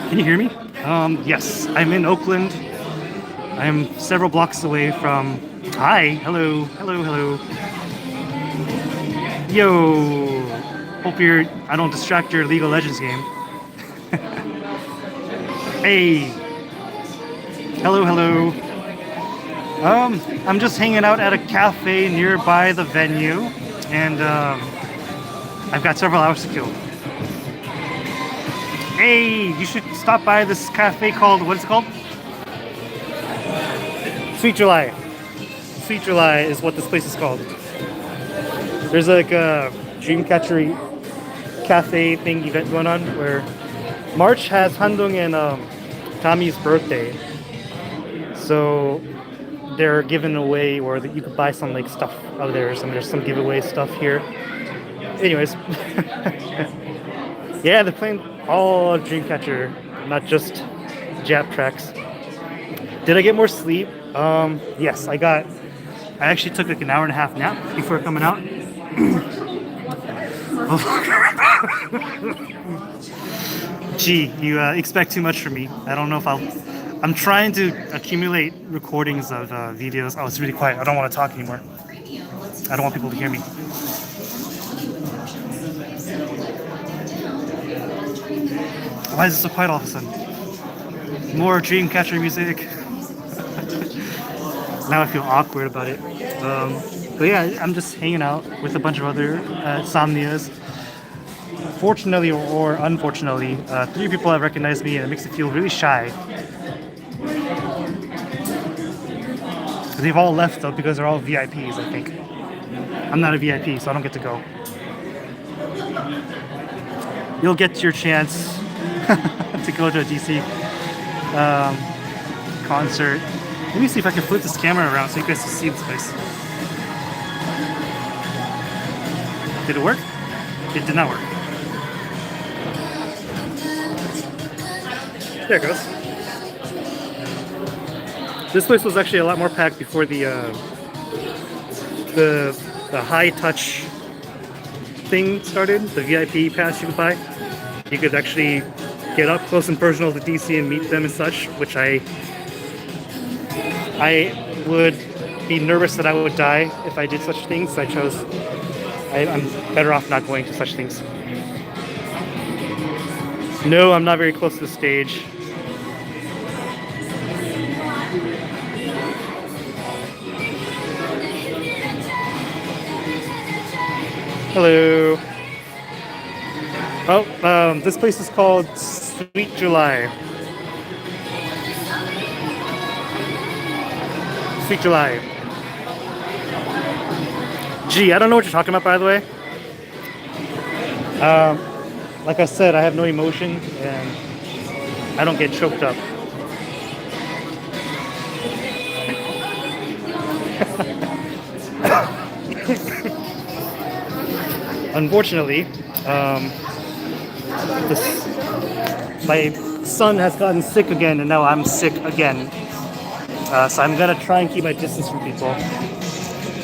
Can you hear me? Yes, I'm in Oakland. I'm several blocks away from. Hi, hello, hello, hello. Yo, hope I don't distract your League of Legends game. Hey, hello, hello. I'm just hanging out at a cafe nearby the venue, and I've got several hours to kill. Hey, you should stop by this cafe called, what is it called? Sweet July. Sweet July is what this place is called. There's like a Dreamcatcher cafe thing event going on where March has Handong and Tommy's birthday. So they're giving away, or that you could buy some like stuff out there. There's some giveaway stuff here. Anyways. Yeah, they're playing all Dreamcatcher, not just Jap tracks. Did I get more sleep? Yes, I actually took like an hour and a half nap before coming out. Gee, you expect too much from me. I don't know if I'm trying to accumulate recordings of videos. Oh, it's really quiet. I don't want to talk anymore. I don't want people to hear me. Why is it so quiet all of a sudden? More Dreamcatcher music. Now I feel awkward about it. But yeah, I'm just hanging out with a bunch of other Somnias. Fortunately or unfortunately, 3 people have recognized me, and it makes me feel really shy. They've all left though because they're all VIPs, I think. I'm not a VIP, so I don't get to go. You'll get your chance to go to a DC concert. Let me see if I can flip this camera around so you guys can see this place. Did it work? It did not work. There it goes. This place was actually a lot more packed before the high touch thing started. The VIP pass you could buy. You could actually get up close and personal to DC and meet them and such, which I would be nervous that I would die if I did such things. I'm better off not going to such things. No, I'm not very close to the stage. Hello. Oh, this place is called Sweet July. Sweet July. Gee, I don't know what you're talking about, by the way. Like I said, I have no emotion and I don't get choked up. Unfortunately, my son has gotten sick again, and now I'm sick again. So I'm gonna try and keep my distance from people,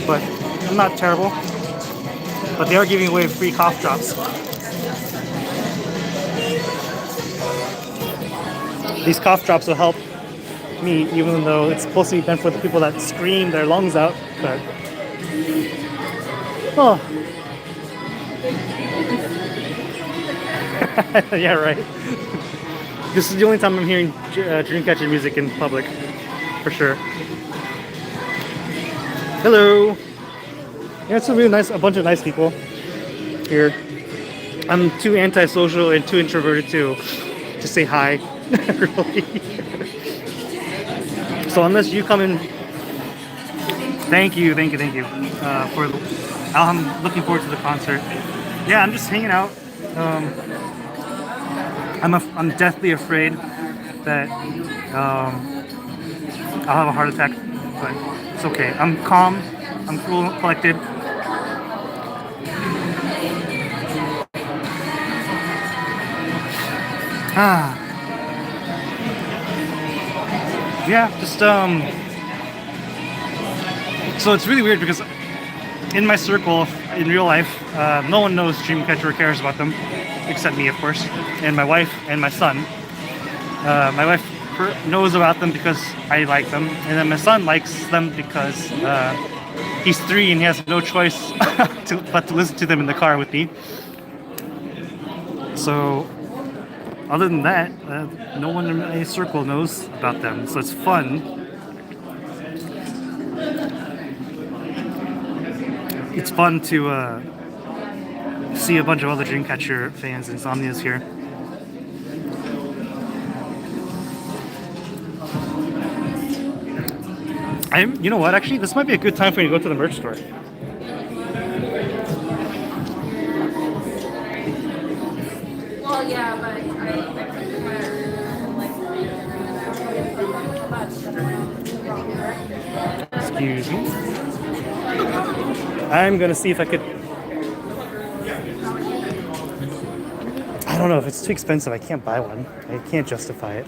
but I'm not terrible. But they are giving away free cough drops. These cough drops will help me, even though it's supposed to be meant for the people that scream their lungs out. But yeah, right. This is the only time I'm hearing Dreamcatcher music in public, for sure. Hello. Yeah, it's a bunch of nice people here. I'm too antisocial and too introverted to say hi. Really. So unless you come in, thank you, thank you, thank you. I'm looking forward to the concert. Yeah, I'm just hanging out. Um, I'm deathly afraid that I'll have a heart attack, but it's okay. I'm calm. I'm cool, collected. Ah, yeah, just So it's really weird because in my circle, in real life, no one knows Dreamcatcher or cares about them, except me, of course, and my wife and my son. My wife knows about them because I like them, and then my son likes them because he's 3 and he has no choice but to listen to them in the car with me. So, other than that, no one in my circle knows about them, so it's fun. It's fun to see a bunch of other Dreamcatcher fans and Insomnias here. You know what? Actually, this might be a good time for me to go to the merch store. Well, yeah, but Excuse me. I'm gonna see if I could. I don't know if it's too expensive. I can't buy one. I can't justify it.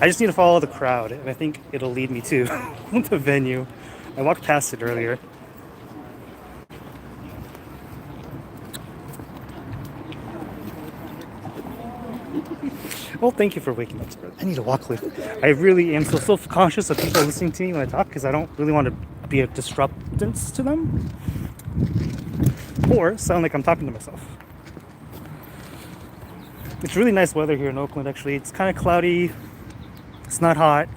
I just need to follow the crowd, and I think it'll lead me to the venue. I walked past it earlier. Well, thank you for waking up. I need to walk with. I really am so self-conscious of people listening to me when I talk because I don't really want to be a disruptance to them or sound like I'm talking to myself. It's really nice weather here in Oakland, actually. It's kind of cloudy. It's not hot.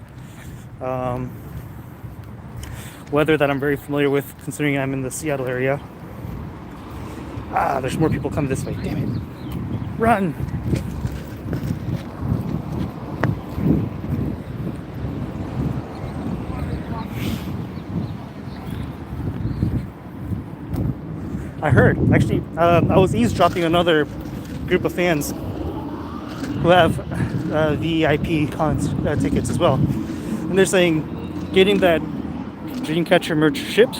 Weather that I'm very familiar with considering I'm in the Seattle area. Ah, there's more people coming this way. Damn it. Run! I heard. Actually, I was eavesdropping another group of fans who have VIP tickets as well. And they're saying getting that Dreamcatcher merch shipped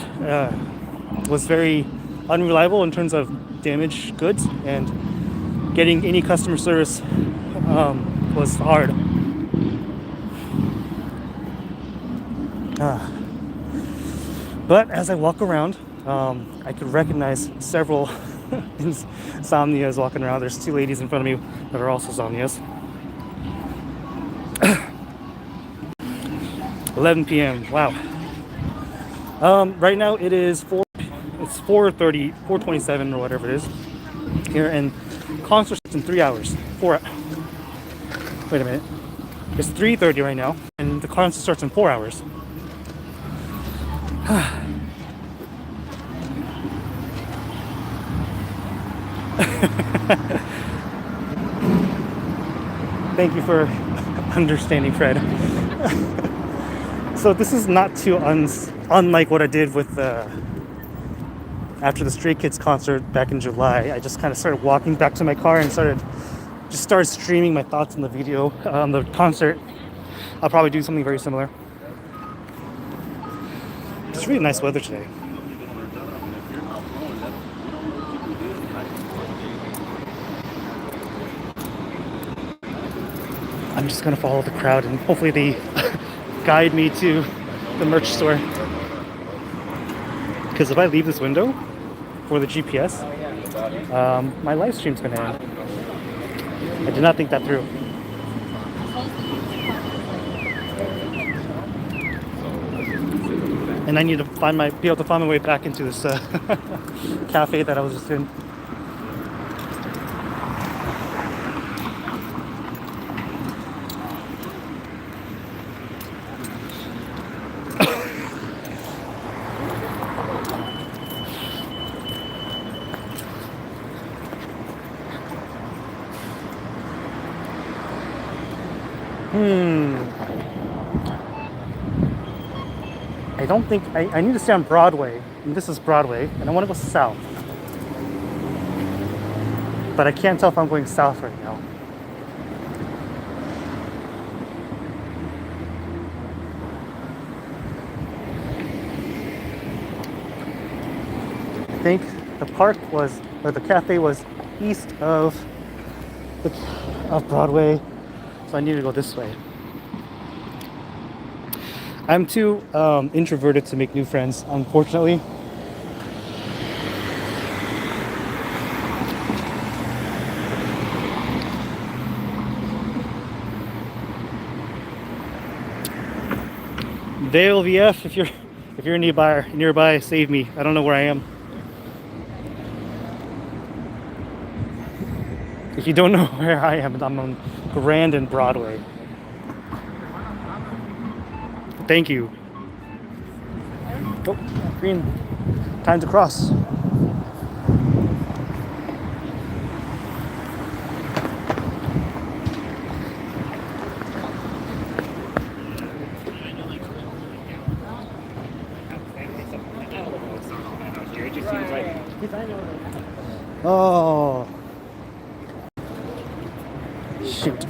was very unreliable in terms of damaged goods, and getting any customer service was hard. But as I walk around, I could recognize several Insomnias walking around. There's 2 ladies in front of me that are also Insomnias. 11 p.m. Wow. Right now it is 4:30, 4:27 or whatever it is here, and concert starts in 3 hours. Wait a minute. It's 3:30 right now, and the concert starts in 4 hours. Thank you for understanding, Fred. So this is not too unlike what I did with after the Stray Kids concert back in July. I just kind of started walking back to my car and started streaming my thoughts on the video on the concert. I'll probably do something very similar. It's really nice weather today. I'm just gonna follow the crowd and hopefully they guide me to the merch store. Because if I leave this window for the GPS, my live stream's gonna end. I did not think that through. And I need to be able to find my way back into this cafe that I was just in. I don't think I need to stay on Broadway. And this is Broadway, and I want to go south. But I can't tell if I'm going south right now. I think the park was, or the cafe was east of Broadway, so I need to go this way. I'm too introverted to make new friends, unfortunately. Dale VF, if you're nearby, save me. I don't know where I am. If you don't know where I am, I'm on Grand and Broadway. Thank you. Oh, green. Time to cross. Oh. Shoot.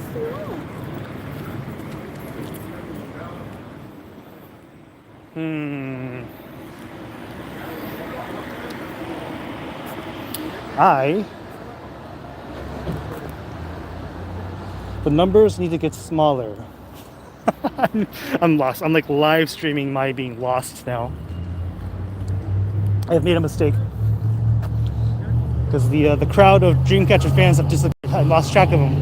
The numbers need to get smaller. I'm lost. I'm like live streaming my being lost now. I've made a mistake. Because the crowd of Dreamcatcher fans have disappeared. I lost track of them.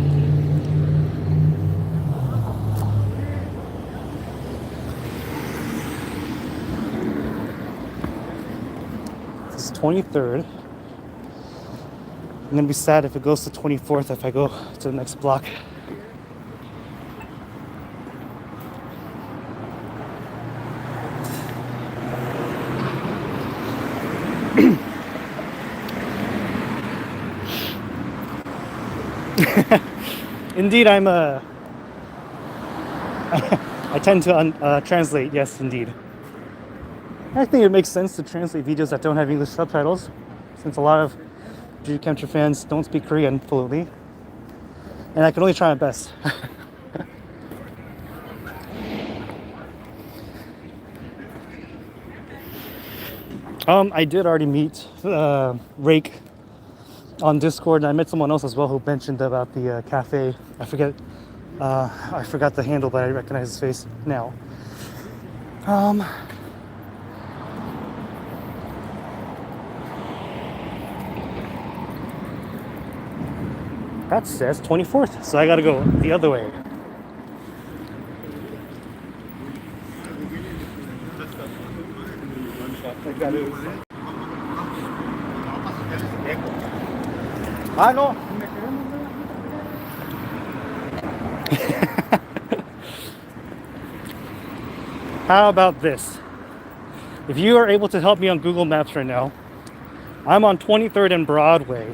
This is 23rd. I'm gonna be sad if it goes to 24th if I go to the next block. Indeed, I tend to translate, yes, indeed. I think it makes sense to translate videos that don't have English subtitles, since a lot of Dreamcatcher fans don't speak Korean fluently. And I can only try my best. I did already meet Rake on Discord, and I met someone else as well who mentioned about the cafe. I forgot the handle, but I recognize his face now. That says 24th, so I gotta go the other way. Ah, no. How about this? If you are able to help me on Google Maps right now, I'm on 23rd and Broadway,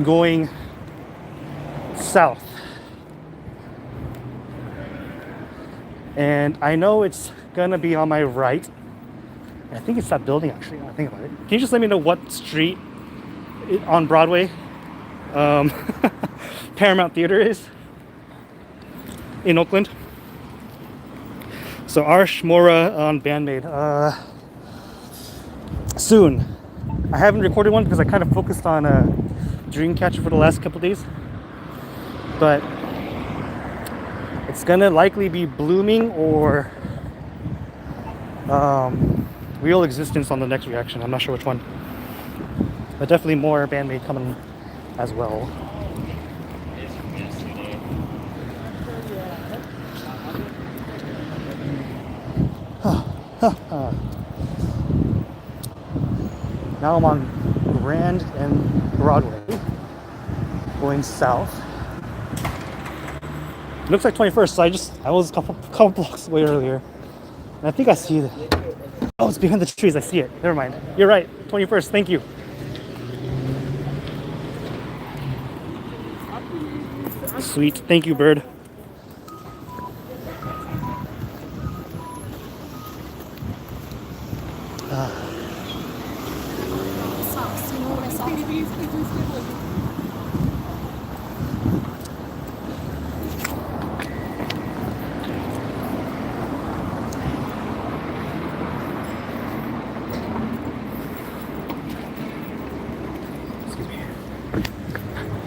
going south. And I know it's gonna be on my right. I think it's that building, actually, when I think about it. Can you just let me know what street on Broadway Paramount Theater is in Oakland? So Arsh Mora on Bandmade. Soon. I haven't recorded one because I kind of focused on Dreamcatcher for the last couple days. But it's gonna likely be Blooming or Real Existence on the next reaction. I'm not sure which one. But definitely more Bandmade coming as well. Now I'm on Grand and Broadway, going south. It looks like 21st, so I was a couple blocks away earlier. And I think I see it. Oh, it's behind the trees, I see it. Never mind. You're right, 21st, thank you. Sweet. Thank you, bird. Socks. You know what my socks are?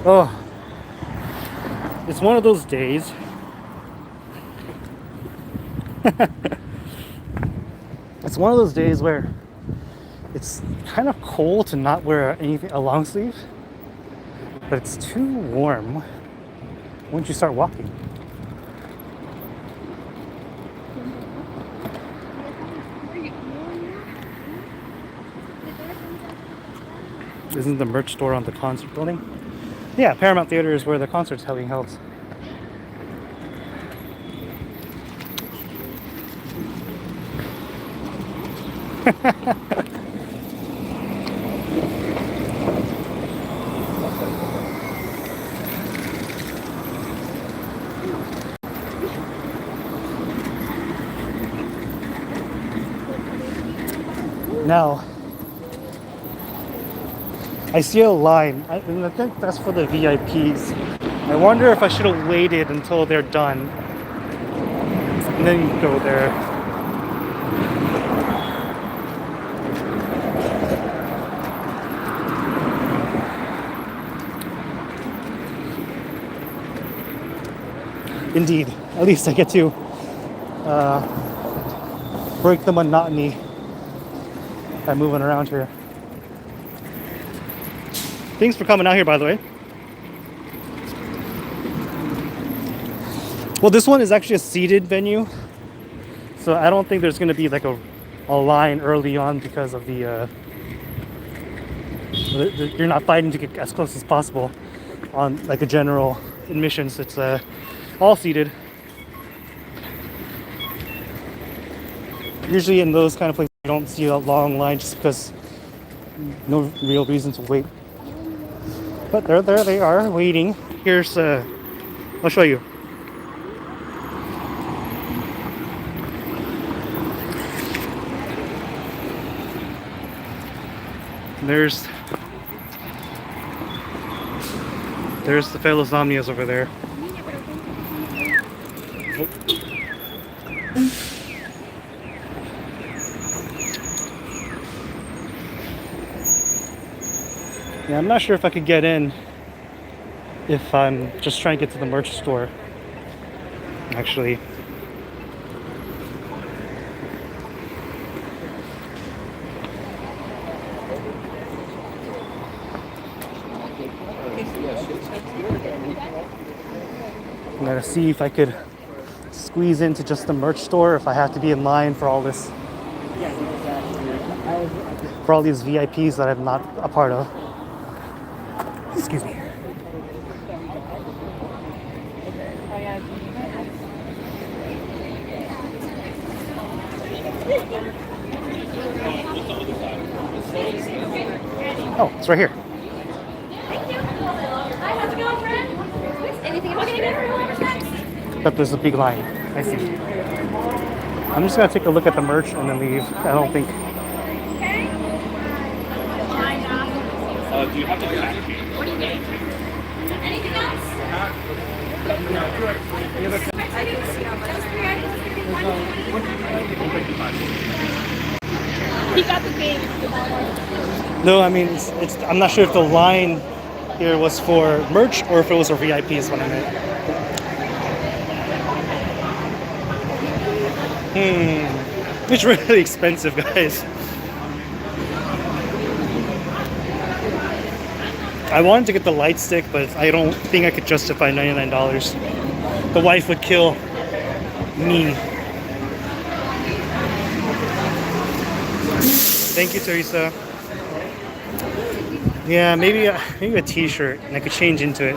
Oh, it's one of those days. It's one of those days where it's kind of cold to not wear anything, a long sleeve, but it's too warm once you start walking. Isn't the merch store on the concert building? Yeah, Paramount Theater is where the concert's being held. Now, I see a line, and I think that's for the VIPs. I wonder if I should have waited until they're done and then go there. Indeed, at least I get to break the monotony by moving around here. Thanks for coming out here, by the way. Well, this one is actually a seated venue, so I don't think there's going to be like a line early on because of the you're not fighting to get as close as possible on like a general admissions. It's all seated. Usually in those kind of places, you don't see a long line just because no real reason to wait. But there they are waiting. Here's I'll show you. There's the fellow Zomnias over there. Oh. Yeah, I'm not sure if I could get in if I'm just trying to get to the merch store. Actually. I'm gonna see if I could squeeze into just the merch store, if I have to be in line for all this, for all these VIPs that I'm not a part of. Excuse me. Oh, it's right here. But there's a big line. I see. I'm just gonna take a look at the merch and then leave. I don't think. Do you have the back sheet? What do you need? Anything else? I didn't see how much. He got the game. No, I mean, it's. I'm not sure if the line here was for merch or if it was for VIPs when I meant. It's really expensive, guys. I wanted to get the light stick, but I don't think I could justify $99. The wife would kill me. Thank you, Teresa. Yeah, maybe a t-shirt, and I could change into it.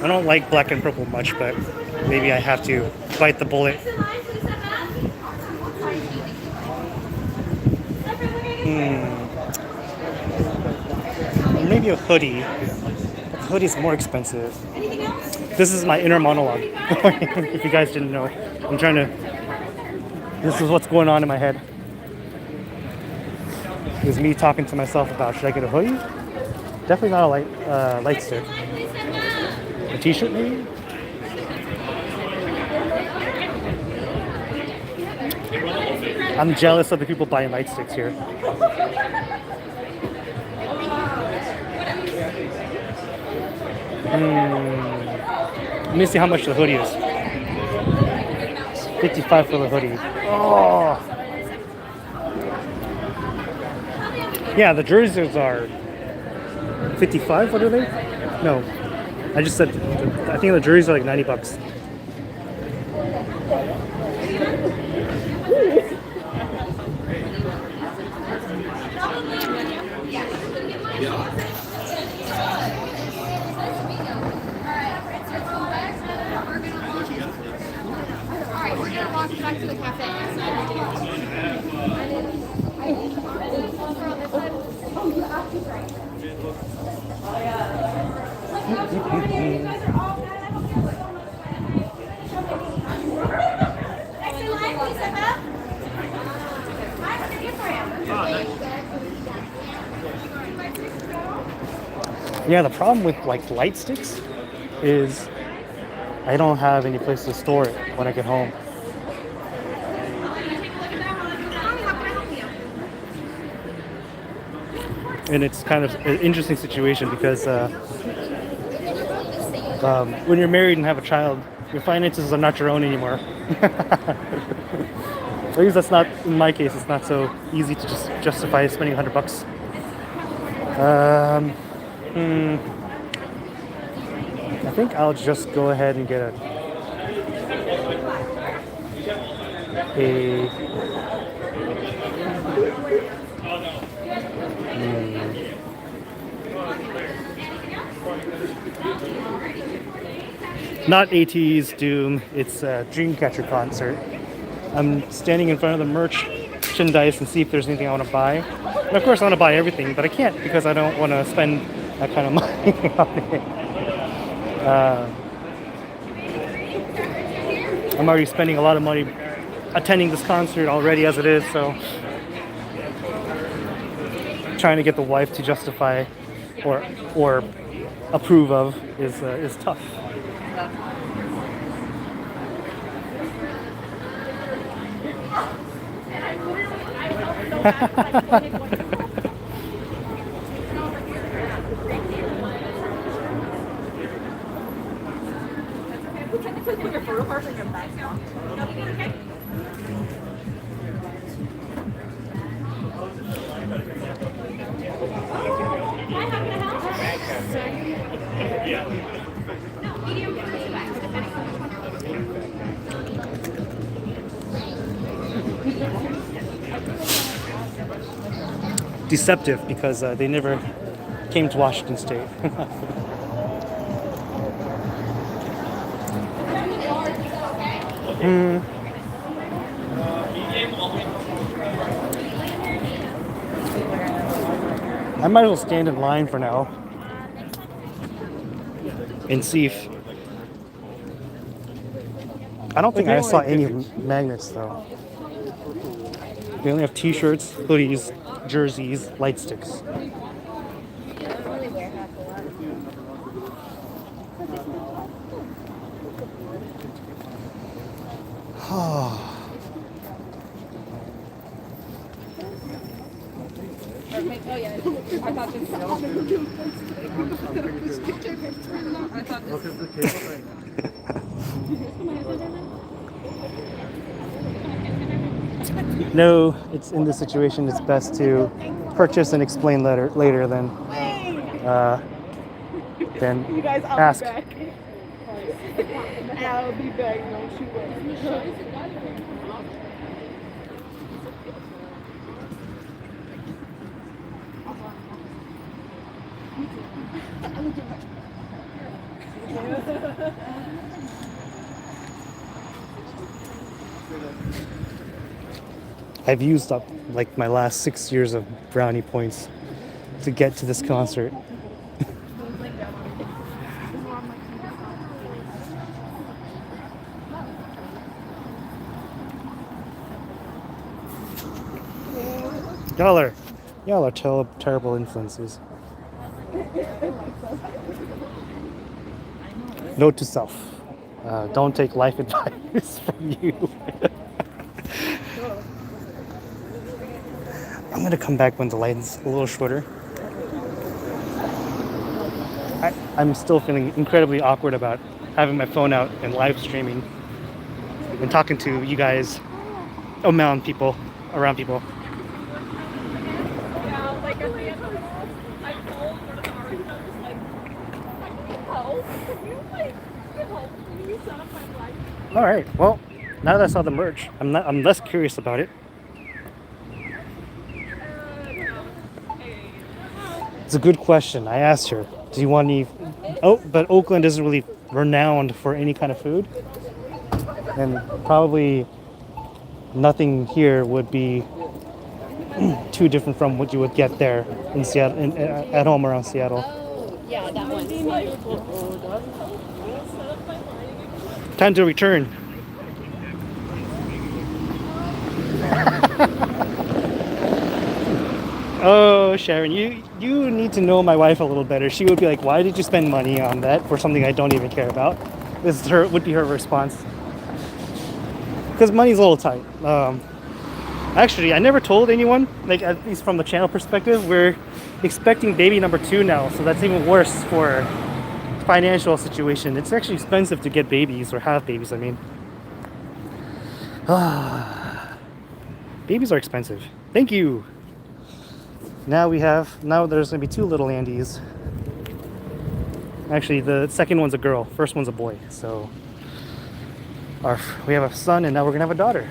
I don't like black and purple much, but maybe I have to bite the bullet. Maybe a hoodie. The hoodie's more expensive. This is my inner monologue. If you guys didn't know, I'm trying to. This is what's going on in my head. Is me talking to myself about should I get a hoodie? Definitely not a light stick. A t-shirt maybe? I'm jealous of the people buying light sticks here. Let me see how much the hoodie is. 55 for the hoodie. Oh. Yeah, the jerseys are 55. What are they? No, I just said. I think the jerseys are like 90 bucks. Alright, we're gonna walk back to the cafe. Yeah, the problem with like light sticks is I don't have any place to store it when I get home. And it's kind of an interesting situation because when you're married and have a child, your finances are not your own anymore. At least that's not, in my case, it's not so easy to just justify spending $100. I think I'll just go ahead and get not AT's Doom, it's a Dreamcatcher concert. I'm standing in front of the merchandise and see if there's anything I want to buy. And of course I want to buy everything, but I can't because I don't want to spend that kind of money on it. I'm already spending a lot of money attending this concert already as it is, so trying to get the wife to justify or approve of is tough. Deceptive because they never came to Washington State. I might as well stand in line for now and see if. I don't think I saw any magnets though. They only have t-shirts, hoodies, jerseys, light sticks. No, it's in this situation. It's best to purchase and explain later than You guys, I'll ask. be back. I'll be back. Don't you worry. I've used up like my last 6 years of brownie points to get to this concert. Y'all are, y'all are terrible influencers. Note to self: don't take life advice from you. I'm gonna come back when the line's a little shorter. I'm still feeling incredibly awkward about having my phone out and live streaming and talking to you guys around people. Yeah, like at the end of the I called one of the artists and I was like, help? Can you like help me set up my life? All right. Well, now that I saw the merch, I'm less curious about it. It's a good question. I asked her, "Do you want any?" Oh, but Oakland isn't really renowned for any kind of food, and probably nothing here would be too different from what you would get there in Seattle, at home around Seattle. Oh, yeah, that one. Time to return. Oh, Sharon, you need to know my wife a little better. She would be like, "Why did you spend money on that for something I don't even care about?" Would be her response. Because money's a little tight. Actually, I never told anyone. Like, at least from the channel perspective, we're expecting baby number 2 now, so that's even worse for financial situation. It's actually expensive to get babies or have babies. I mean, babies are expensive. Thank you. Now there's gonna be 2 little Andys. Actually, the second one's a girl, first one's a boy. So we have a son, and now we're gonna have a daughter.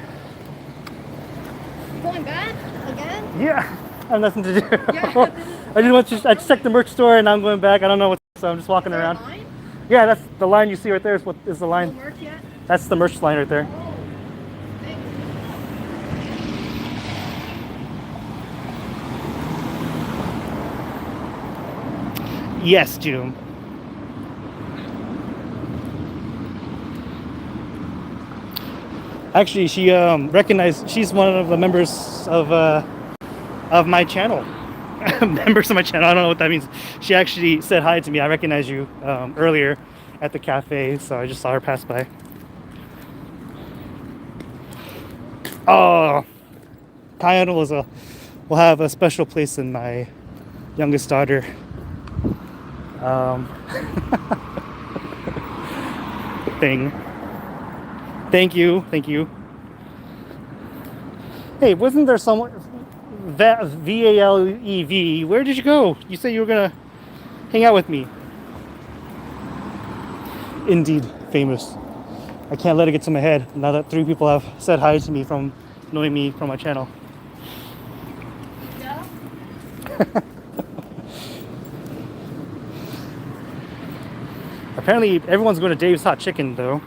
Going back again? Yeah, I have nothing to do. Yeah. I just checked the merch store, and I'm going back. I don't know what's, so I'm just walking around. Line? Yeah, that's the line you see right there. Is the No line? merch yet? That's the merch line right there. Thanks. Yes, June. Actually, she recognized. She's one of the members of my channel. Members of my channel. I don't know what that means. She actually said hi to me. I recognize you earlier at the cafe, so I just saw her pass by. Oh, Kyan will have a special place in my youngest daughter. Thing. Thank you. Hey, wasn't there someone Valev? Where did you go? You said you were gonna hang out with me. Indeed, famous. I can't let it get to my head now that 3 people have said hi to me from knowing me from my channel. Yeah. Apparently, everyone's going to Dave's Hot Chicken, though.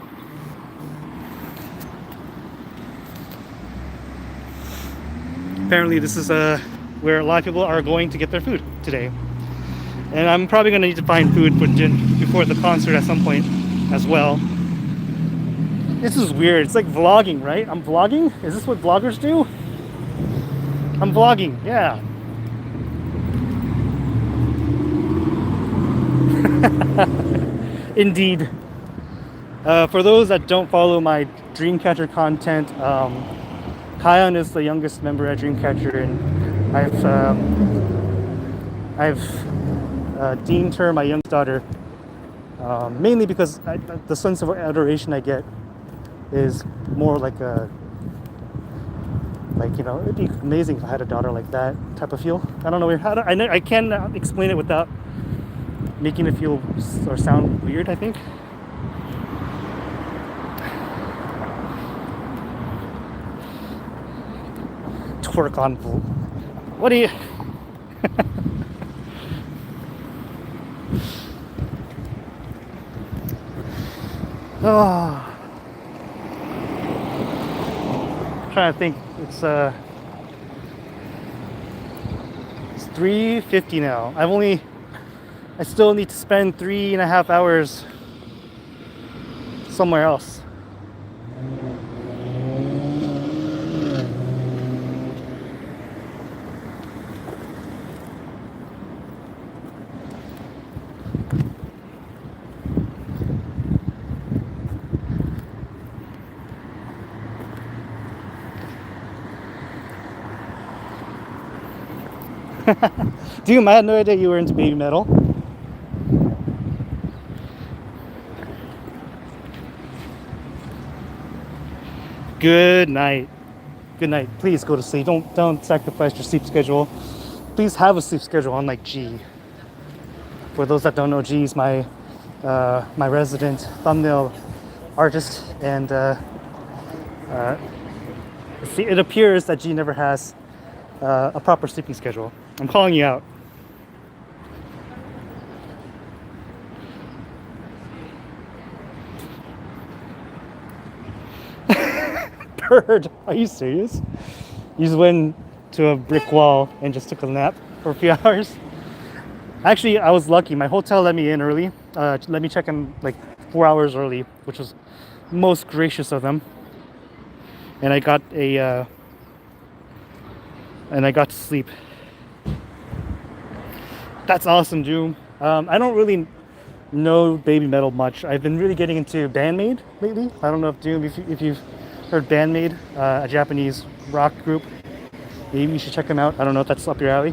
Apparently, this is where a lot of people are going to get their food today. And I'm probably going to need to find food for before the concert at some point as well. This is weird. It's like vlogging, right? I'm vlogging? Is this what vloggers do? I'm vlogging, yeah. Indeed. For those that don't follow my Dreamcatcher content, Kyan is the youngest member at Dreamcatcher, and I've deemed her my youngest daughter, mainly because the sense of adoration I get is more like it'd be amazing if I had a daughter like that type of feel. I don't know I can't explain it without making it feel or sound weird, I think. Twerk on. What do you? Oh. I'm trying to think. It's 3:50 now. I still need to spend 3.5 hours somewhere else. Dude, I had no idea you were into baby metal. Good night. Good night. Please go to sleep. Don't sacrifice your sleep schedule. Please have a sleep schedule unlike G. For those that don't know, G is my my resident thumbnail artist, and it appears that G never has a proper sleeping schedule. I'm calling you out. Bird, are you serious? You just went to a brick wall and just took a nap for a few hours? Actually, I was lucky. My hotel let me in early. Let me check in like 4 hours early, which was most gracious of them. And I got to sleep. That's awesome, Doom. I don't really know baby metal much. I've been really getting into Bandmade lately. I don't know if Doom, if you've heard Bandmade, a Japanese rock group. Maybe you should check them out. I don't know if that's up your alley.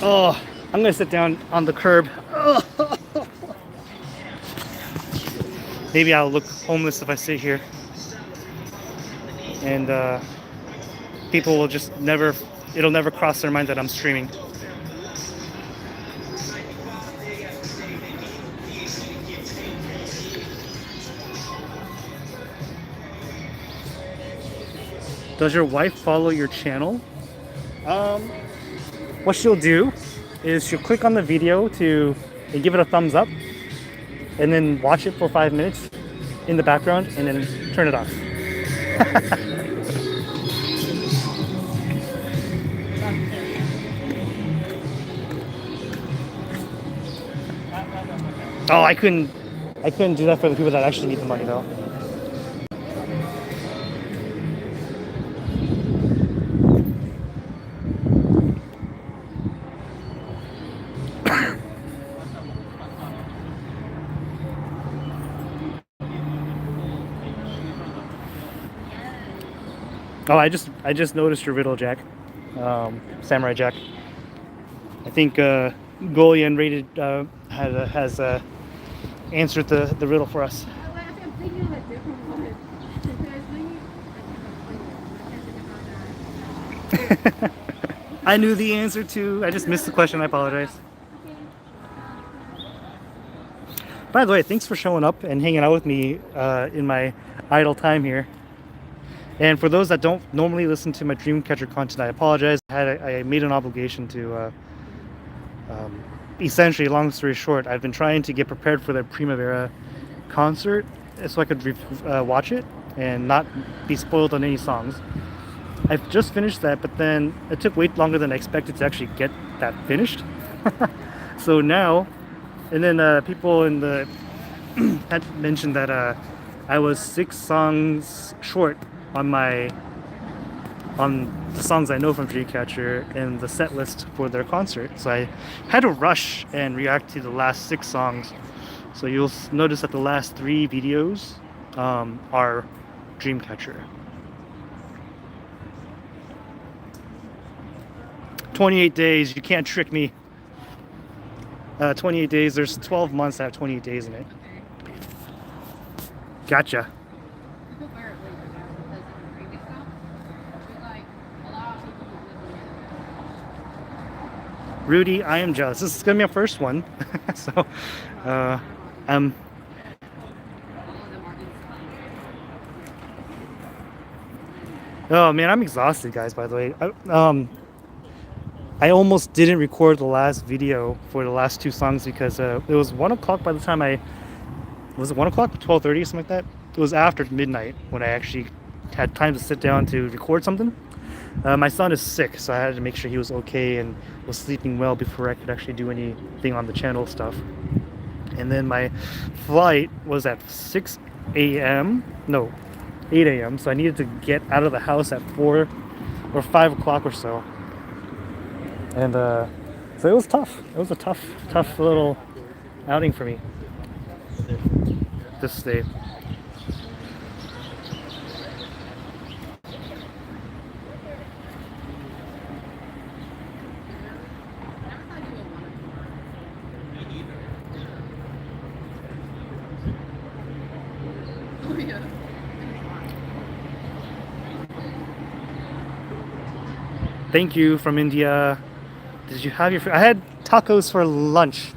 Oh, I'm gonna sit down on the curb. Maybe I'll look homeless if I sit here. And people will just it'll never cross their mind that I'm streaming. Does your wife follow your channel? What she'll do is she'll click on the video and give it a thumbs up, and then watch it for 5 minutes in the background, and then turn it off. Oh, I couldn't do that for the people that actually need the money though. Oh, I just noticed your riddle, Jack. Samurai Jack. I think Golian rated has answered the riddle for us. I'm thinking of a different one. Because I knew the answer to. I just missed the question. I apologize. By the way, thanks for showing up and hanging out with me in my idle time here. And for those that don't normally listen to my Dreamcatcher content, I apologize. I made an obligation to, essentially, long story short, I've been trying to get prepared for the Primavera concert so I could watch it and not be spoiled on any songs. I've just finished that, but then it took way longer than I expected to actually get that finished. So now, and then people in the had mentioned that I was 6 songs short on the songs I know from Dreamcatcher and the set list for their concert. So I had to rush and react to the last 6 songs. So you'll notice that the last 3 videos are Dreamcatcher. 28 days, you can't trick me. 28 days, there's 12 months that have 28 days in it. Gotcha. Rudy, I am jealous. This is gonna be my first one. So, oh man, I'm exhausted, guys, by the way. I almost didn't record the last video for the last 2 songs because it was 1 o'clock by the time was it 1 o'clock? 12:30, something like that? It was after midnight when I actually had time to sit down to record something. My son is sick, so I had to make sure he was okay and was sleeping well before I could actually do anything on the channel stuff. And then my flight was at 6 a.m. No, 8 a.m. So I needed to get out of the house at 4 or 5 o'clock or so. And so it was tough. It was a tough little outing for me this day. Thank you from India. Did you have your food? I had tacos for lunch.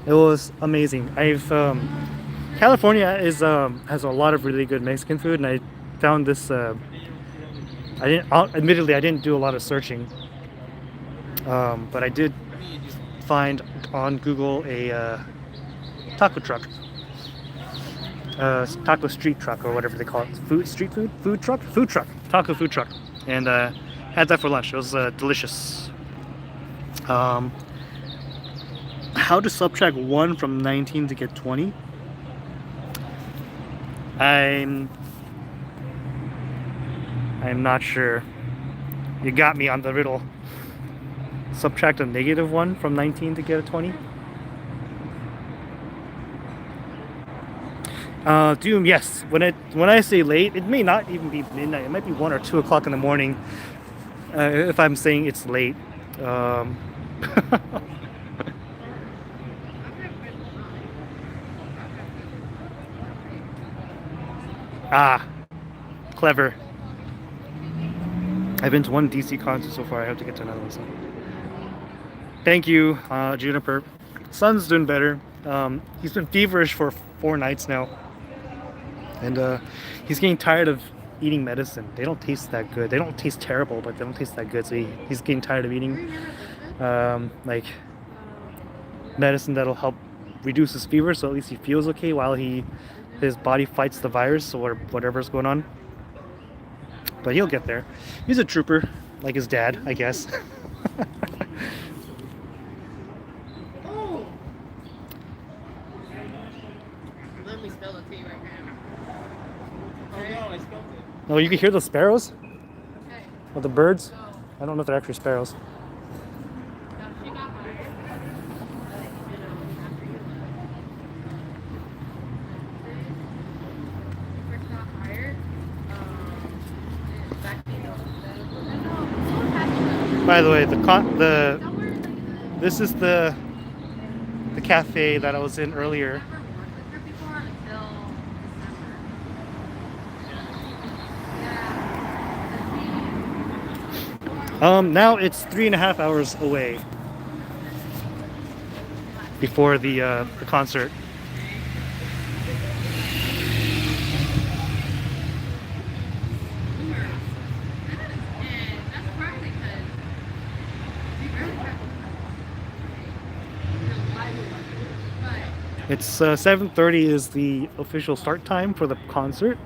It was amazing. I've California is has a lot of really good Mexican food, and I found this. I didn't. Admittedly, I didn't do a lot of searching, but I did find on Google a taco truck, taco street truck or whatever they call it. Food truck, taco food truck, and had that for lunch. It was delicious. How to subtract 1 from 19 to get 20? I'm not sure. You got me on the riddle. Subtract a -1 from 19 to get a 20? Doom, yes. When I say late, it may not even be midnight. It might be 1 or 2 o'clock in the morning. If I'm saying it's late. Ah, clever. I've been to 1 DC concert so far. I have to get to another one soon. Thank you, Juniper. Son's doing better. He's been feverish for 4 nights now, and he's getting tired of eating medicine. They don't taste that good. They don't taste terrible, but they don't taste that good. So he's getting tired of eating like medicine that'll help reduce his fever, so at least he feels okay while his body fights the virus or whatever's going on. But he'll get there. He's a trooper, like his dad, I guess. Let me spell it to you right now. Oh no, I spelled it. Oh, you can hear the sparrows? Okay. Or the birds? So, I don't know if they're actually sparrows. now she got hired. First got hired. Back By the way, this is the cafe that I was in earlier. Now it's 3.5 hours away before the concert. It's 7:30 is the official start time for the concert,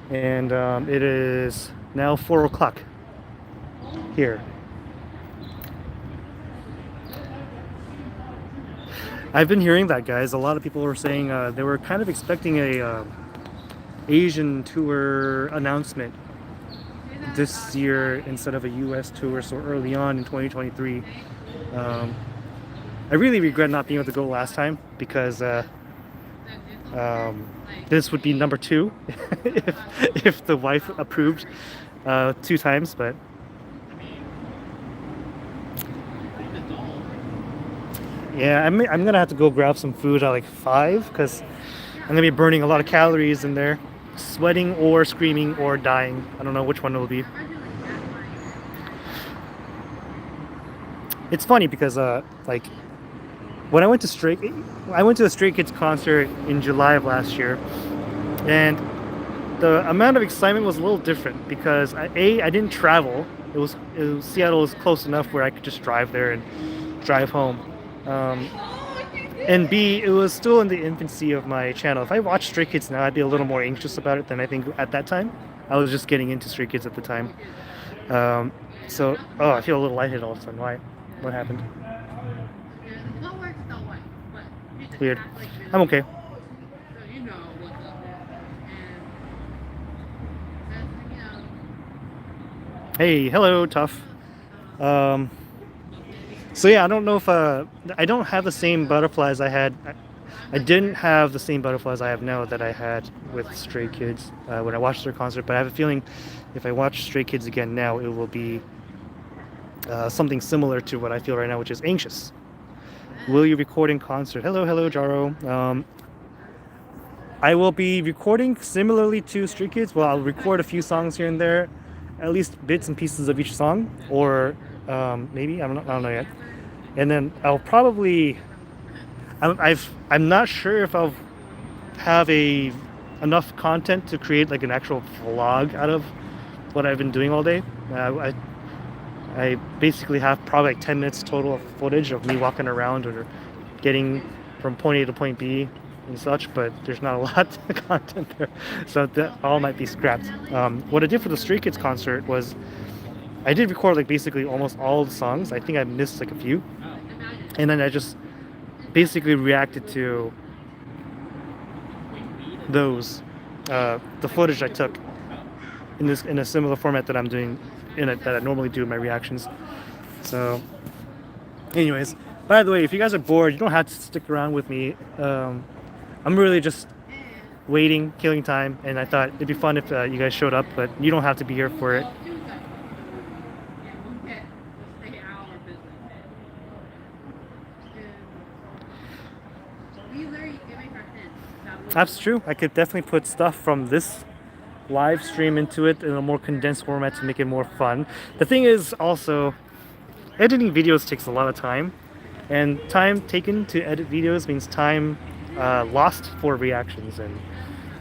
and it is now 4 o'clock here. I've been hearing that, guys. A lot of people were saying they were kind of expecting a Asian tour announcement this year instead of a U.S. tour so early on in 2023. I really regret not being able to go last time because this would be number 2 if the wife approved 2 times, but yeah, I'm gonna have to go grab some food at like 5 because I'm gonna be burning a lot of calories in there, sweating or screaming or dying. I don't know which one it will be. It's funny because like when I went to the Stray Kids concert in July of last year, and the amount of excitement was a little different because I didn't travel. Seattle was close enough where I could just drive there and drive home. And B, it was still in the infancy of my channel. If I watched Stray Kids now, I'd be a little more anxious about it than I think at that time. I was just getting into Stray Kids at the time. So, I feel a little lightheaded all of a sudden. Why? What happened? Weird. I'm okay. Hey, hello, Tough. So yeah, I don't know if I don't have the same butterflies I had. I didn't have the same butterflies I have now that I had with Stray Kids when I watched their concert. But I have a feeling if I watch Stray Kids again now, it will be something similar to what I feel right now, which is anxious. Will you record in concert? Hello, Jaro. I will be recording similarly to Stray Kids. Well, I'll record a few songs here and there, at least bits and pieces of each song, or maybe I don't know yet. And then I'll probably I'm not sure if I'll have enough content to create like an actual vlog out of what I've been doing all day. I basically have probably like 10 minutes total of footage of me walking around or getting from point A to point B and such, but there's not a lot of content there, so that all might be scrapped. What I did for the Stray Kids concert was I did record like basically almost all the songs. I think I missed like a few, and then I just basically reacted to those the footage I took in a similar format that I'm doing that I normally do in my reactions. So anyways, by the way, if you guys are bored, you don't have to stick around with me. I'm really just waiting, killing time, and I thought it'd be fun if you guys showed up, but you don't have to be here for it. That's true. I could definitely put stuff from this live stream into it in a more condensed format to make it more fun. The thing is also, editing videos takes a lot of time, and time taken to edit videos means time lost for reactions, and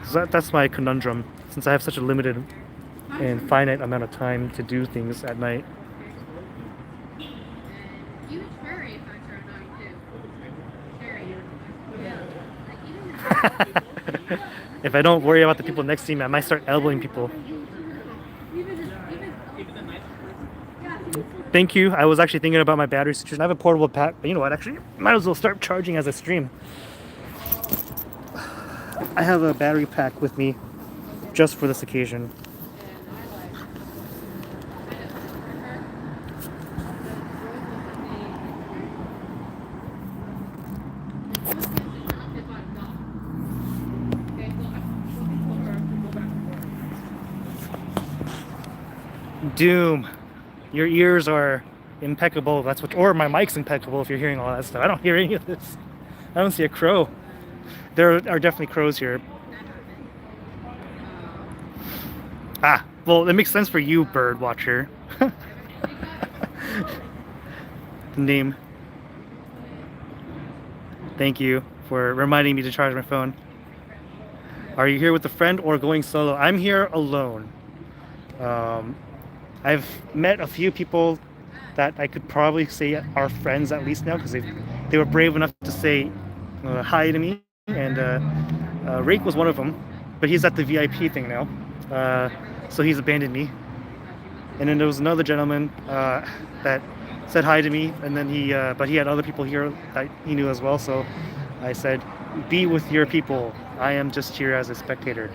so that's my conundrum, since I have such a limited and finite amount of time to do things at night. If I don't worry about the people next to me, I might start elbowing people. Thank you. I was actually thinking about my battery situation. I have a portable pack, but you know what? Actually, might as well start charging as I stream. I have a battery pack with me just for this occasion. Doom, your ears are impeccable. That's what, or my mic's impeccable if you're hearing all that stuff. I don't hear any of this. I don't see a crow. There are definitely crows here. Ah, well, it makes sense for you, bird watcher. Name. Thank you for reminding me to charge my phone. Are you here with a friend or going solo? I'm here alone. I've met a few people that I could probably say are friends at least now, because they were brave enough to say hi to me, and Rake was one of them, but he's at the VIP thing now, so he's abandoned me. And then there was another gentleman that said hi to me, and then but he had other people here that he knew as well, so I said, be with your people, I am just here as a spectator.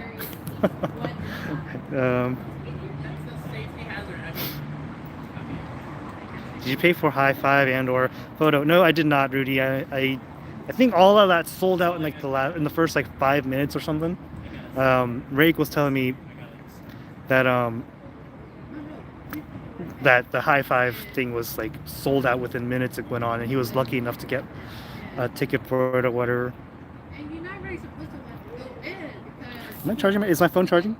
Did you pay for high five and or photo? No, I did not, Rudy. I think all of that sold out in like in the first like 5 minutes or something. Rake was telling me that that the high five thing was like sold out within minutes it went on, and he was lucky enough to get a ticket for it or whatever. And you're not really supposed to go in because Am I charging? Is my phone charging?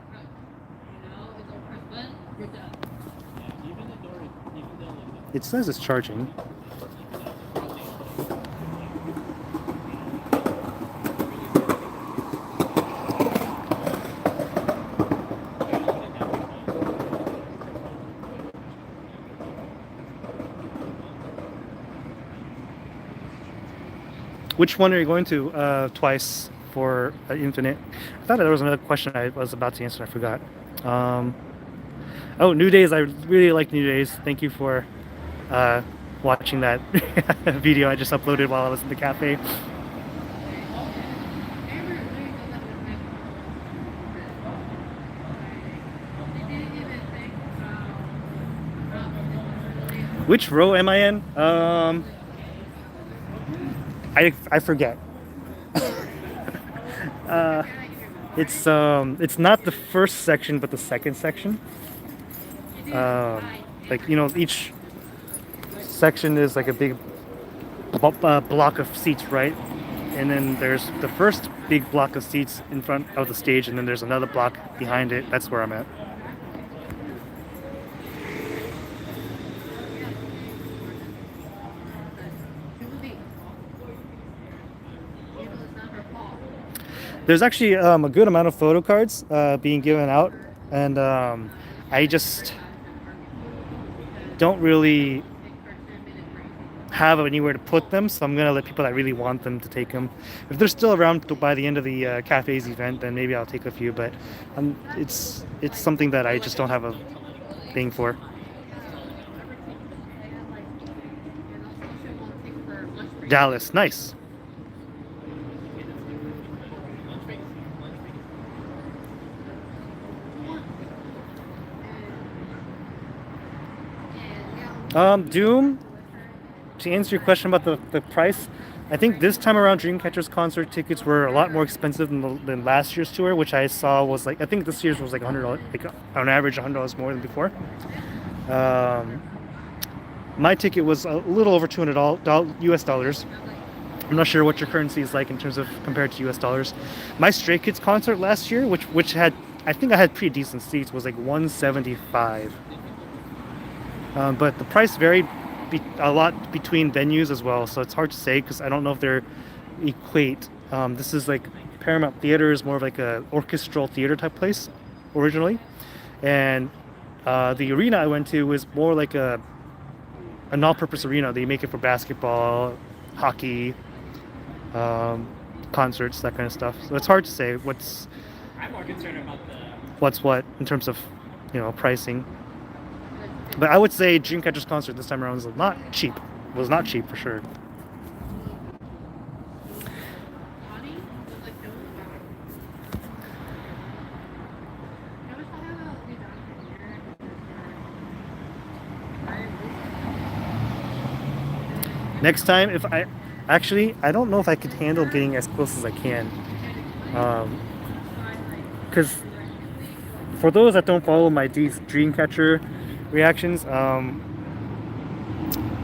It says it's charging. Which one are you going to twice for Infinite? I thought there was another question I was about to answer. I forgot. Oh, New Days. I really like New Days. Thank you for watching that video I just uploaded while I was in the cafe. Which row am I in? I forget. It's not the first section, but the second section. Like, you know, each section is like a big block of seats, right? And then there's the first big block of seats in front of the stage, and then there's another block behind it. That's where I'm at. There's actually a good amount of photo cards being given out, and I just don't really have anywhere to put them, so I'm gonna let people that really want them to take them. If they're still around by the end of the cafes event, then maybe I'll take a few. But it's something that I just don't have a thing for. Dallas, nice. Doom, to answer your question about the price, I think this time around Dreamcatcher's concert tickets were a lot more expensive than last year's tour, which I saw was like, I think this year's was like $100, like on average $100 more than before. My ticket was a little over $200 US dollars. I'm not sure what your currency is like in terms of compared to US dollars. My Stray Kids concert last year, which had, I think I had pretty decent seats, was like $175. But the price varied a lot between venues as well, so it's hard to say because I don't know if they're equate. This is like Paramount Theater is more of like a orchestral theater type place originally, and the arena I went to was more like an all-purpose arena. They make it for basketball, hockey, concerts, that kind of stuff. So it's hard to say what's. I'm more concerned about what's what in terms of, pricing. But I would say Dreamcatcher's concert this time around was not cheap. Was not cheap for sure. Next time, if I don't know if I could handle getting as close as I can, because for those that don't follow my Dreamcatcher reactions,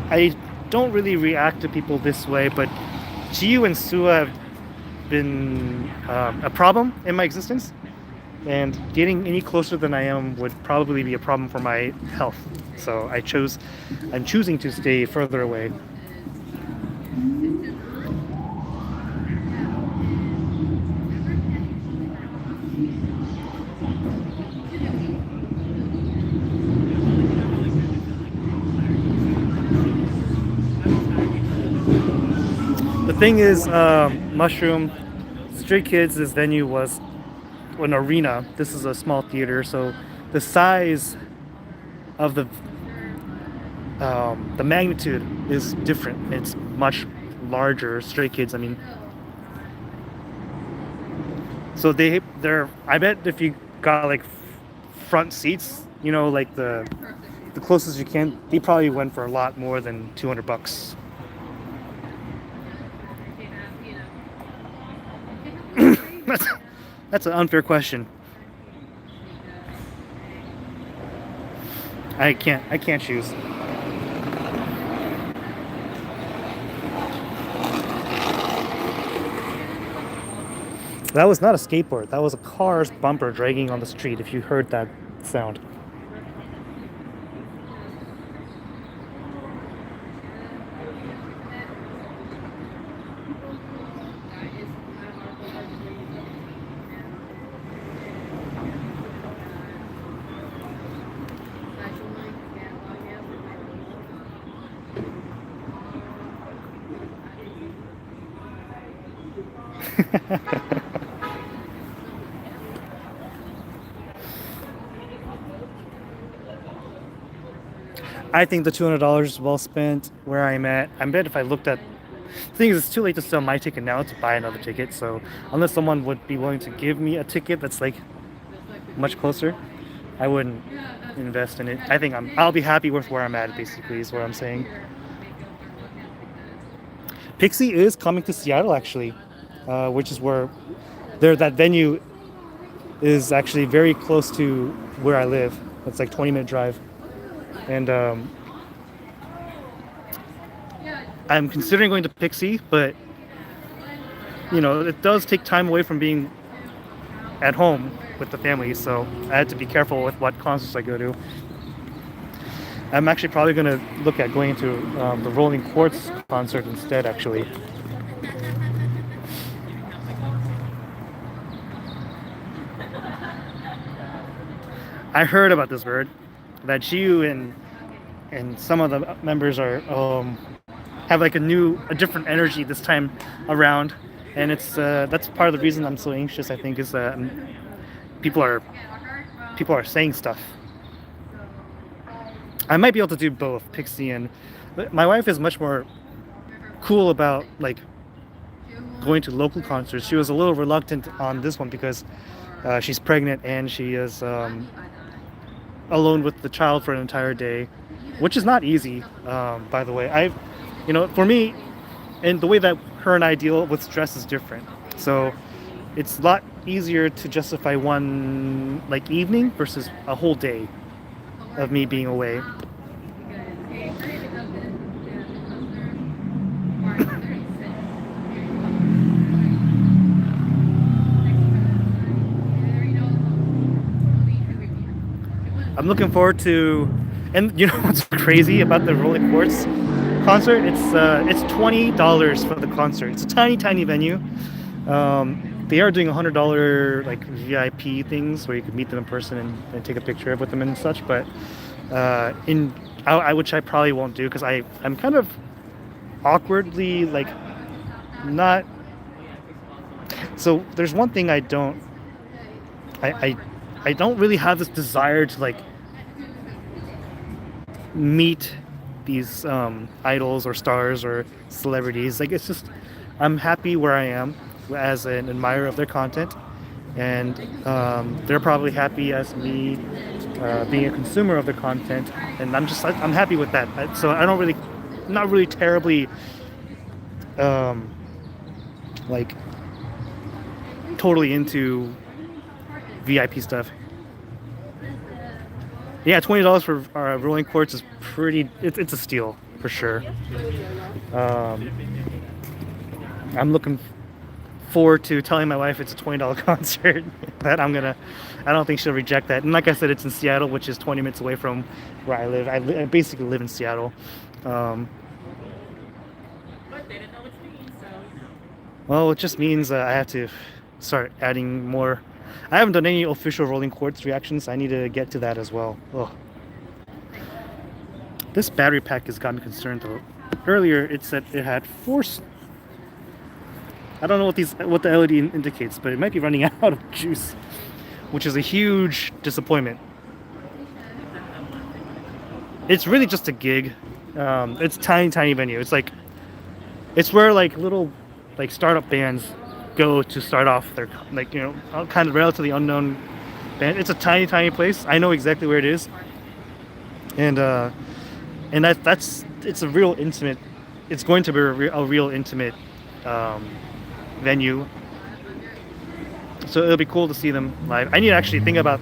I don't really react to people this way, but Jiu and Sua have been a problem in my existence, and getting any closer than I am would probably be a problem for my health. So I'm choosing to stay further away. The thing is, Mushroom, Stray Kids' venue was an arena. This is a small theater, so the size of the magnitude is different. It's much larger. Stray Kids, I mean. So they're. I bet if you got like front seats, like the closest you can, they probably went for a lot more than $200. That's an unfair question. I can't choose. That was not a skateboard. That was a car's bumper dragging on the street, if you heard that sound. I think the $200 is well spent where I'm at. I bet if I looked at... The thing is, it's too late to sell my ticket now to buy another ticket, so unless someone would be willing to give me a ticket that's like much closer, I wouldn't invest in it. I think I'll be happy with where I'm at, basically, is what I'm saying. Pixie is coming to Seattle, actually, which is where that venue is actually very close to where I live. It's like 20-minute drive. And I'm considering going to Pixie, but it does take time away from being at home with the family, so I had to be careful with what concerts I go to. I'm actually probably going to look at going to the Rolling Quartz concert instead, actually. I heard about this bird that Jiu and some of the members are have like a different energy this time around, and it's that's part of the reason I'm so anxious. I think is that people are people are saying stuff. I might be able to do both, Pixie and but my wife is much more cool about like going to local concerts. She was a little reluctant on this one because she's pregnant and she is alone with the child for an entire day, which is not easy. By the way, for me, and the way that her and I deal with stress is different. So it's a lot easier to justify one like evening versus a whole day of me being away. I'm looking forward to, and you know what's crazy about the Rolling Quartz concert? It's $20 for the concert. It's a tiny venue. They are doing $100 like VIP things where you can meet them in person and take a picture with them and such. But which I probably won't do because I'm kind of awkwardly like not. So there's one thing I don't really have this desire to like meet these idols or stars or celebrities. Like it's just I'm happy where I am as an admirer of their content, and they're probably happy as me being a consumer of their content, and I'm happy with that. So I don't really, not really terribly like totally into VIP stuff. Yeah, $20 for Rolling Quartz is pretty. It's a steal for sure. I'm looking forward to telling my wife it's a $20 concert. That I don't think she'll reject that. And like I said, it's in Seattle, which is 20 minutes away from where I live. I basically live in Seattle. But they didn't know what you mean, so Well, it just means I have to start adding more. I haven't done any official Rolling Quartz reactions. I need to get to that as well. Ugh. This battery pack has got me concerned though. Earlier it said it had four. I don't know what the LED indicates, but it might be running out of juice, which is a huge disappointment. It's really just a gig. It's tiny venue. It's where like little like startup bands go to start off their kind of relatively unknown band. It's a tiny place. I know exactly where it is, and it's a real intimate. It's going to be a real intimate venue. So it'll be cool to see them live. I need to actually think about.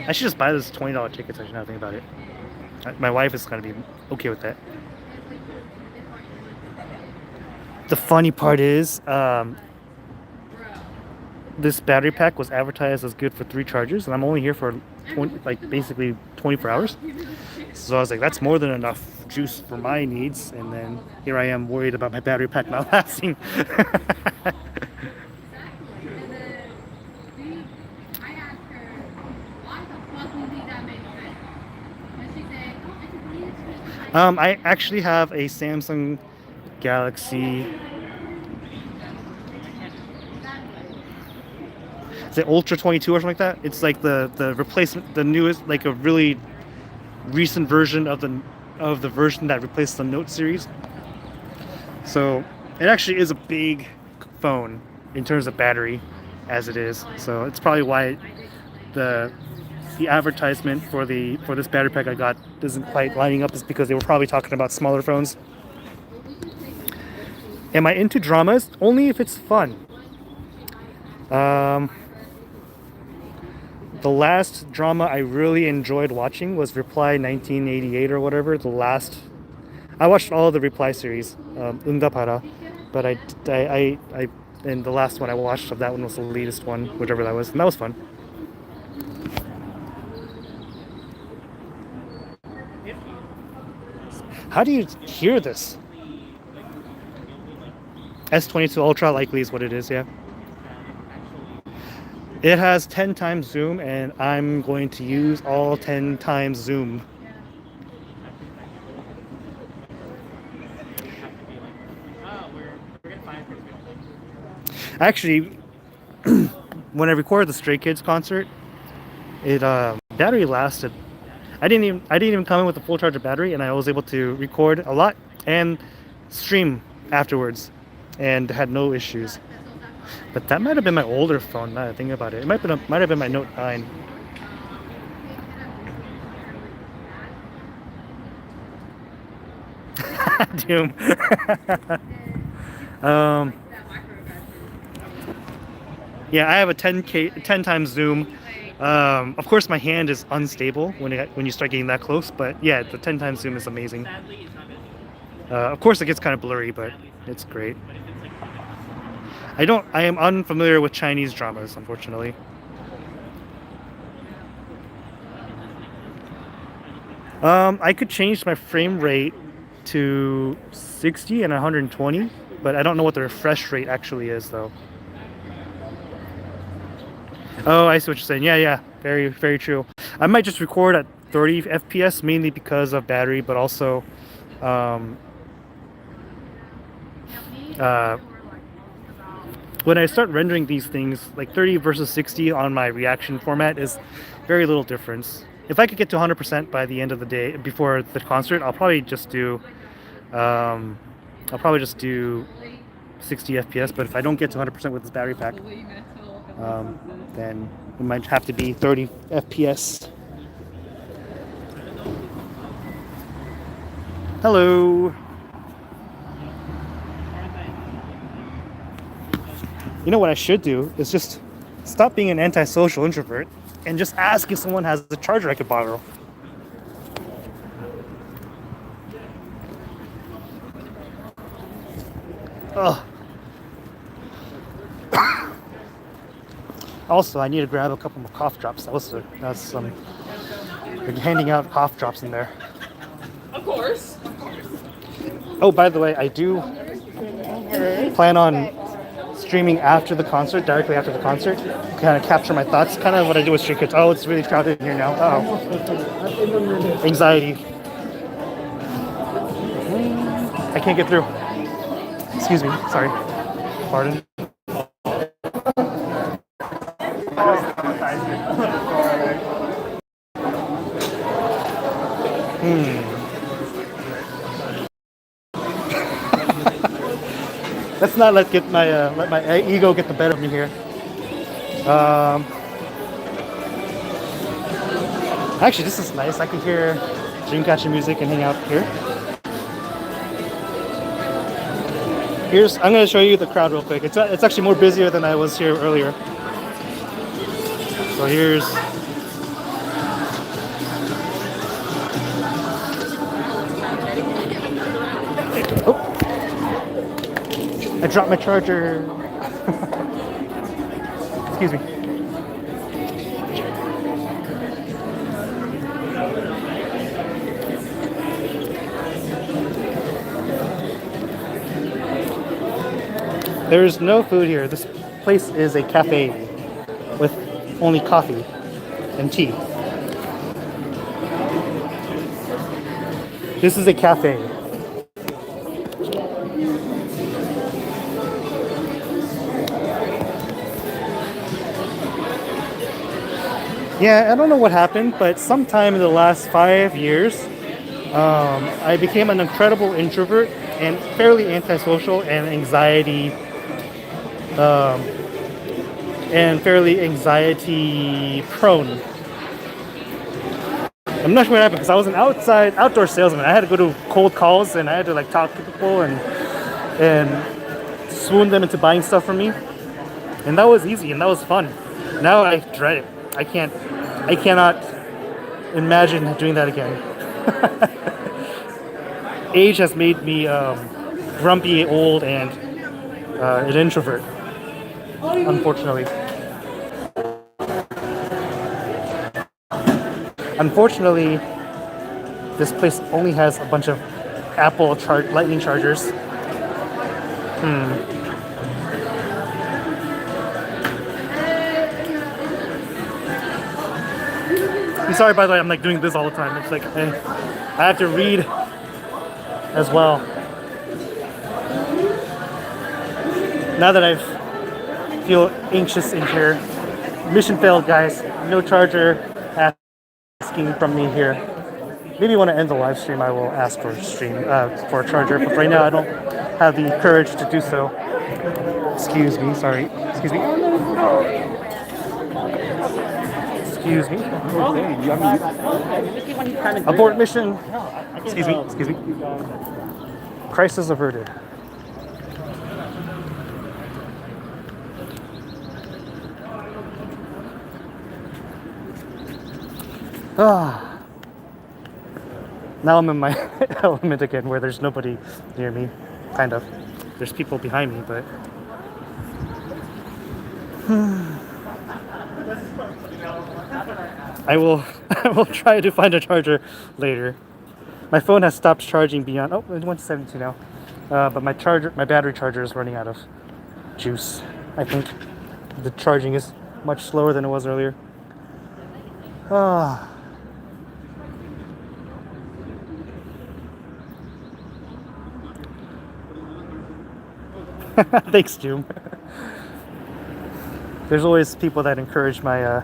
I should just buy this $20 tickets. I should not think about it. My wife is gonna be okay with that. The funny part is, this battery pack was advertised as good for 3 chargers, and I'm only here for basically 24 hours. So I was like, that's more than enough juice for my needs. And then here I am worried about my battery pack not lasting. I actually have a Samsung Galaxy. Is it Ultra 22 or something like that? It's like the replacement, the newest, like a really recent version of the version that replaced the Note series. So it actually is a big phone in terms of battery, as it is. So it's probably why the advertisement for this battery pack I got isn't quite lining up, is because they were probably talking about smaller phones. Am I into dramas? Only if it's fun. The last drama I really enjoyed watching was Reply 1988 or whatever. I watched all of the Reply series, Undapara, but and the last one I watched of that one was the latest one, whatever that was, and that was fun. How do you hear this? S22 Ultra likely is what it is, yeah. It has 10 times zoom, and I'm going to use all 10 times zoom. Oh, we're gonna find Christmas. Actually, when I recorded the Stray Kids concert, it battery lasted. I didn't even come in with a full charge of battery, and I was able to record a lot and stream afterwards, and had no issues. But that might have been my older phone. Now that I think about it, it might have been my Note 9. Doom. um, yeah, I have a 10 times zoom. Of course, my hand is unstable when you start getting that close. But yeah, the 10 times zoom is amazing. Sadly, it's not visible. Of course, it gets kind of blurry, but it's great. I am unfamiliar with Chinese dramas, unfortunately. I could change my frame rate to 60 and 120, but I don't know what the refresh rate actually is, though. Oh, I see what you're saying. Yeah, very, very true. I might just record at 30 FPS, mainly because of battery, but also um, uh, when I start rendering these things, like 30 versus 60 on my reaction format is very little difference. If I could get to 100% by the end of the day before the concert, I'll probably just do 60 FPS. But if I don't get to 100% with this battery pack, then it might have to be 30 FPS. Hello. You know what I should do is just stop being an antisocial introvert and just ask if someone has a charger I could borrow. Ugh. Also, I need to grab a couple more cough drops. That's some. They're handing out cough drops in there. Of course. Oh, by the way, I do plan on streaming after the concert, directly after the concert, kind of capture my thoughts, kind of what I do with Stray Kids. Oh, it's really crowded in here now. Oh, anxiety. I can't get through. Excuse me. Sorry. Pardon. Let's not let my ego get the better of me here. Actually, this is nice. I can hear Dreamcatcher music and hang out here. I'm going to show you the crowd real quick. It's actually more busier than I was here earlier. So here's. Oh. I dropped my charger. Excuse me. There's no food here. This place is a cafe with only coffee and tea. This is a cafe. Yeah, I don't know what happened, but sometime in the last 5 years, I became an incredible introvert and fairly antisocial and fairly anxiety prone. I'm not sure what happened because I was an outdoor salesman. I had to go to cold calls and I had to like talk to people and swoon them into buying stuff from me, and that was easy and that was fun. Now I dread it. I cannot imagine doing that again. Age has made me grumpy, old, and an introvert, unfortunately. Unfortunately, this place only has a bunch of Apple lightning chargers. I'm sorry, by the way, I'm like doing this all the time. It's like I have to read as well. Now that I feel anxious in here, mission failed, guys. No charger asking from me here. Maybe when I end the live stream, I will ask for a charger. But right now, I don't have the courage to do so. Excuse me. Sorry. Excuse me. Excuse me. Abort mission. Excuse me. Excuse me. Crisis averted. Now I'm in my element again where there's nobody near me. Kind of. There's people behind me, but... I will try to find a charger later. My phone has stopped charging beyond... Oh, it went to 72 now. But my battery charger is running out of juice, I think. The charging is much slower than it was earlier. Thanks, June. There's always people that encourage my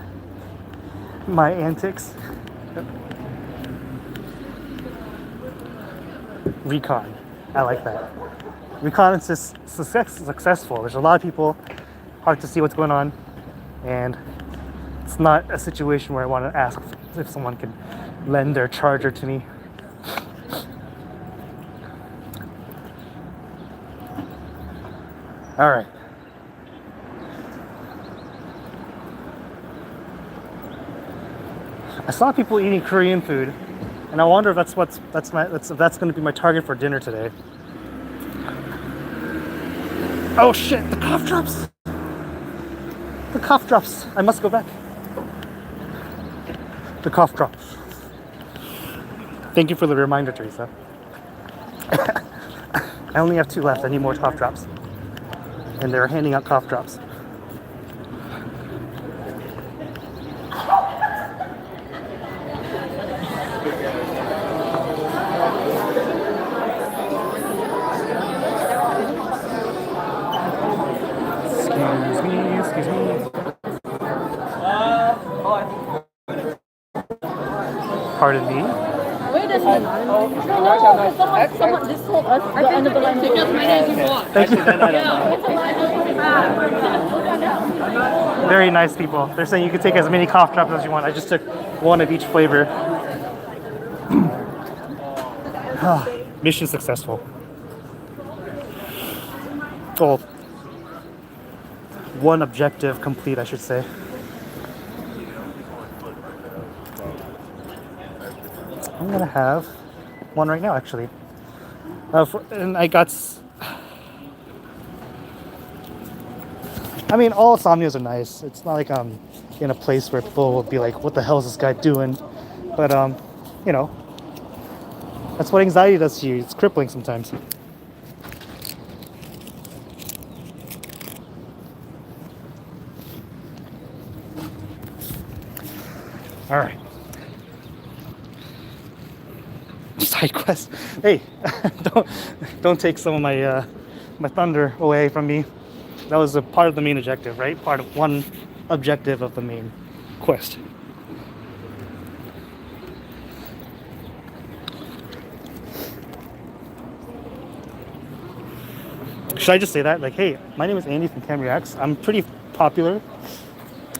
my antics. Recon. I like that. Reconnaissance is successful. There's a lot of people, hard to see what's going on, and it's not a situation where I want to ask if someone can lend their charger to me. All right. I saw people eating Korean food, and I wonder if that's going to be my target for dinner today. Oh shit! The cough drops. The cough drops. I must go back. The cough drops. Thank you for the reminder, Teresa. I only have 2 left. I need more cough drops. And they're handing out cough drops. Excuse me. Pardon me. Wait a minute. No, because someone just told us at the end of the line. Take as many as you want. Thank you. Yeah. Very nice people. They're saying you can take as many cough drops as you want. I just took 1 of each flavor. Mission successful. Well, 1 objective complete, I should say. I'm gonna have 1 right now, actually. And I got... I mean, all Somnios are nice. It's not like I'm in a place where people will be like, what the hell is this guy doing? But, you know, that's what anxiety does to you. It's crippling sometimes. All right. Side quest. Hey, don't take some of my my thunder away from me. That was a part of the main objective, right? Part of 1 objective of the main quest. Should I just say that? Like, hey, my name is Andy from Cam Reacts. I'm pretty popular.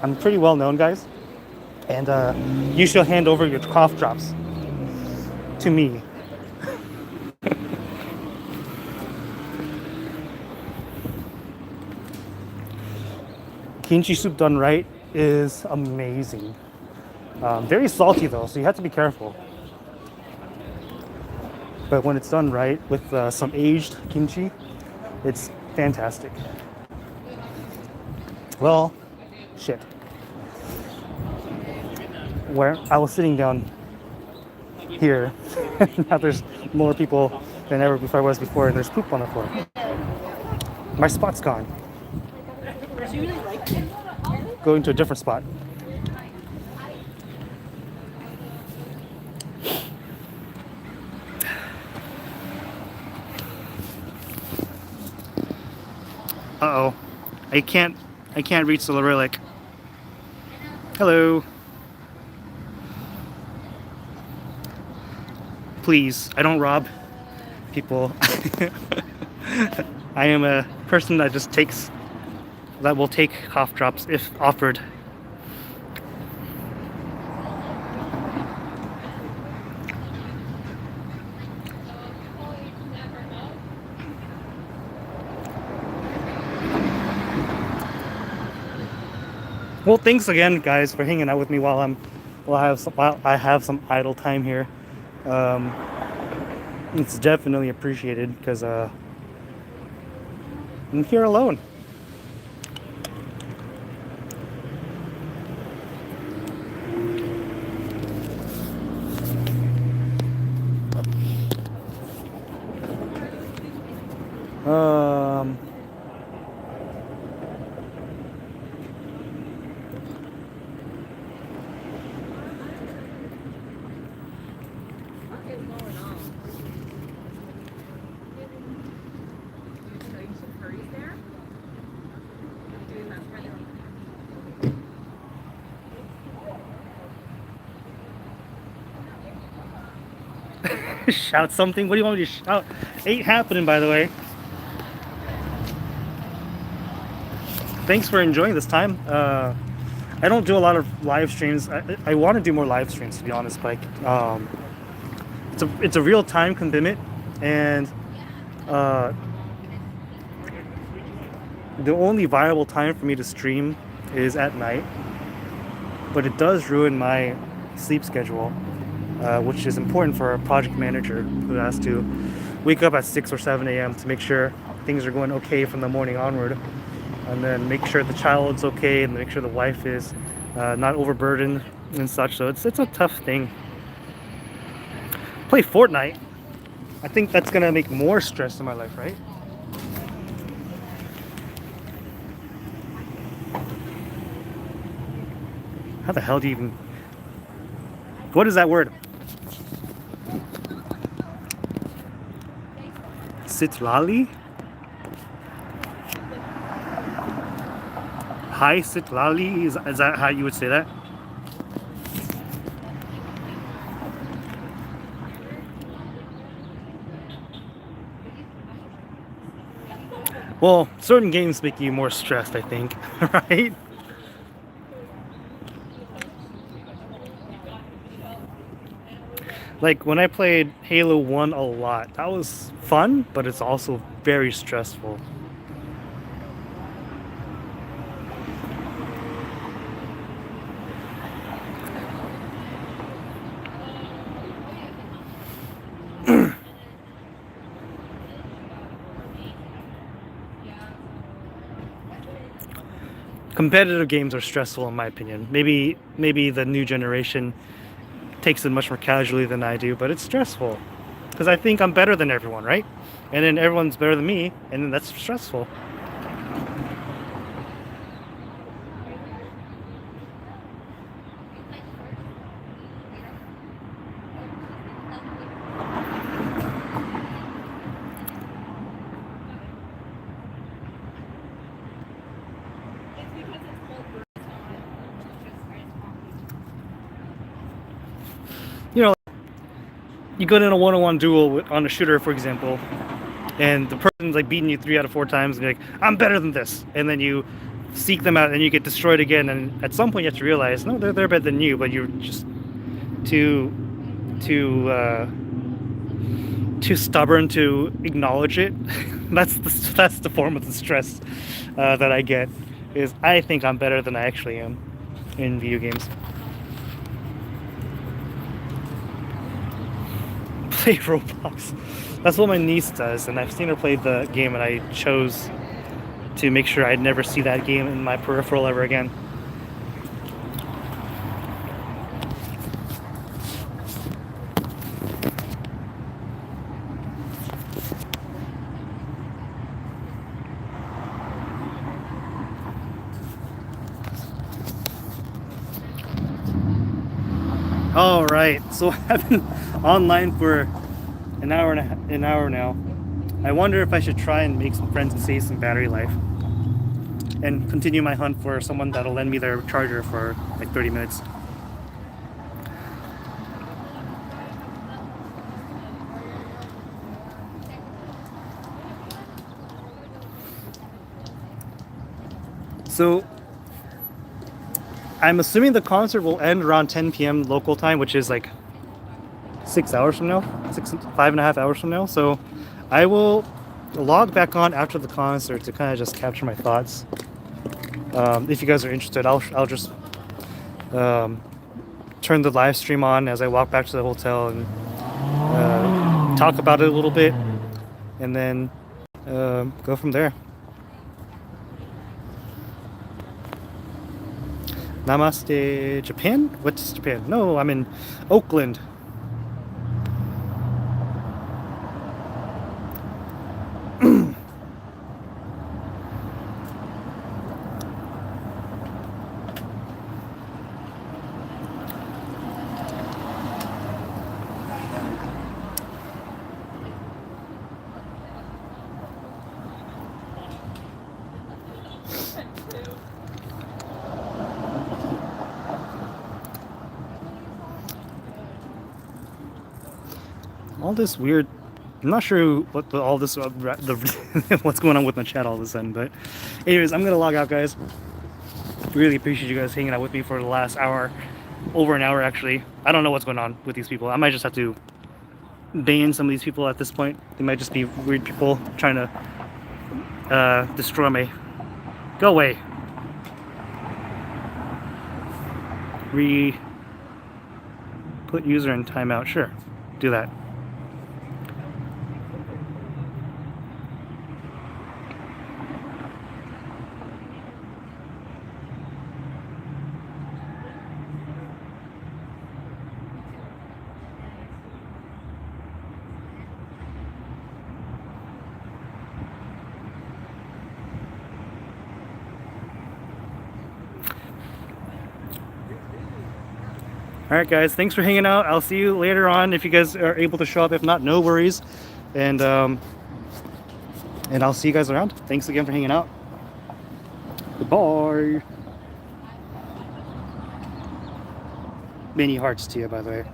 I'm pretty well known, guys. And you should hand over your cough drops to me. Kimchi soup done right is amazing. Very salty though, so you have to be careful. But when it's done right with some aged kimchi, it's fantastic. Well, shit. Where I was sitting down here, now there's more people than ever before I was before, and there's poop on the floor. My spot's gone. Going to a different spot. Uh-oh. I can't reach the Lyric. Hello. Please, I don't rob people. I am a person that just will take cough drops if offered. Well, thanks again, guys, for hanging out with me while I have some idle time here. It's definitely appreciated because I'm here alone. What is going on? So you some curries there? Doing that right now. Shout something? What do you want me to shout? Ain't happening, by the way. Thanks for enjoying this time. I don't do a lot of live streams. I want to do more live streams, to be honest, but it's a real time commitment, and the only viable time for me to stream is at night. But it does ruin my sleep schedule, which is important for a project manager who has to wake up at 6 or 7 a.m. to make sure things are going okay from the morning onward, and then make sure the child's okay, and make sure the wife is not overburdened and such. So it's a tough thing. Play Fortnite. I think that's gonna make more stress in my life, right? How the hell do you even... What is that word? Sitlali? Hi Sitlali? Is that how you would say that? Well, certain games make you more stressed, I think, right? Like when I played Halo 1 a lot, that was fun, but it's also very stressful. Competitive games are stressful in my opinion. Maybe the new generation takes it much more casually than I do, but it's stressful because I think I'm better than everyone, right? And then everyone's better than me, and then that's stressful. You know, you go in a one-on-one duel on a shooter, for example, and the person's like beating you 3 out of 4 times, and you're like, I'm better than this, and then you seek them out and you get destroyed again, and at some point you have to realize, no, they're better than you, but you're just too stubborn to acknowledge it. that's the form of the stress that I get, is I think I'm better than I actually am in video games. Play Roblox. That's what my niece does, and I've seen her play the game, and I chose to make sure I'd never see that game in my peripheral ever again. All right, so I've been online for an hour now. I wonder if I should try and make some friends and save some battery life. and continue my hunt for someone that'll lend me their charger for like 30 minutes. So I'm assuming the concert will end around 10 p.m. local time, which is like 6 hours from now, 5.5 hours from now. So I will log back on after the concert to kind of just capture my thoughts. If you guys are interested, I'll just turn the live stream on as I walk back to the hotel and talk about it a little bit, and then go from there. Namaste, Japan? What's Japan? No, I'm in Oakland. All this weird, I'm not sure what all this what's going on with my chat all of a sudden, but anyways, I'm gonna log out, guys. Really appreciate you guys hanging out with me for the last hour, over an hour actually. I don't know what's going on with these people. I might just have to ban some of these people at this point. They might just be weird people trying to destroy me. Go away. Put user in timeout. Sure, do that. Alright guys, thanks for hanging out. I'll see you later on if you guys are able to show up. If not, no worries. And I'll see you guys around. Thanks again for hanging out. Goodbye. Many hearts to you, by the way.